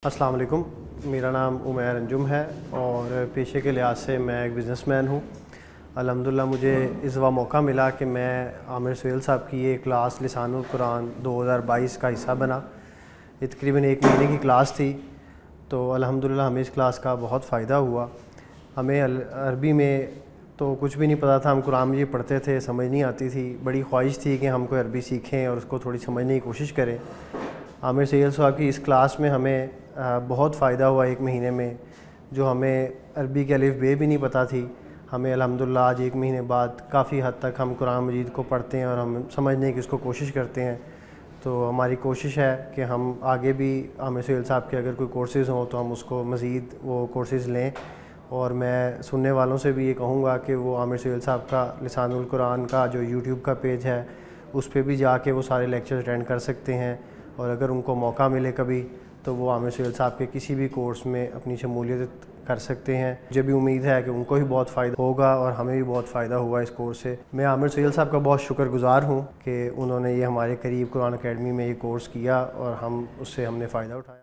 अस्सलाम वालेकुम, मेरा नाम उमैर अंजुम है और पेशे के लिहाज से मैं एक बिज़नेसमैन हूँ। अल्हम्दुलिल्लाह मुझे इस बार मौका मिला कि मैं आमिर सुहेल साहब की ये क्लास लिसानुल कुरान 2022 का हिस्सा बना। ये तकरीबन 1 महीने की क्लास थी, तो अल्हम्दुलिल्लाह हमें इस क्लास का बहुत फ़ायदा हुआ। हमें अरबी में तो कुछ भी नहीं पता था, हम कुरान मजीद पढ़ते थे, समझ नहीं आती थी। बड़ी ख्वाहिश थी कि हम कोई अरबी सीखें और उसको थोड़ी समझने की कोशिश करें। आमिर सुहेल साहब की इस क्लास में हमें बहुत फ़ायदा हुआ 1 महीने में। जो हमें अरबी के अलिफ बे भी नहीं पता थी, हमें अल्हम्दुलिल्लाह आज 1 महीने बाद काफ़ी हद तक हम कुरान मजीद को पढ़ते हैं और हम समझने की उसको कोशिश करते हैं। तो हमारी कोशिश है कि हम आगे भी आमिर सुहेल साहब के अगर कोई कोर्सेज़ हों तो हम उसको मज़ीद वो कोर्सेज़ लें। और मैं सुनने वालों से भी ये कहूँगा कि वो आमिर सुहेल साहब का लिसानुल कुरान का जो यूट्यूब का पेज है उस पर भी जाके वो सारे लेक्चर अटेंड कर सकते हैं। और अगर उनको मौका मिले कभी तो वो आमिर सुहेल साहब के किसी भी कोर्स में अपनी शमूलियत कर सकते हैं। मुझे भी उम्मीद है कि उनको भी बहुत फ़ायदा होगा और हमें भी बहुत फ़ायदा हुआ इस कोर्स से। मैं आमिर सुहेल साहब का बहुत शुक्रगुज़ार हूँ कि उन्होंने ये हमारे करीब कुरान अकेडमी में ये कोर्स किया और उससे हमने फ़ायदा उठाया।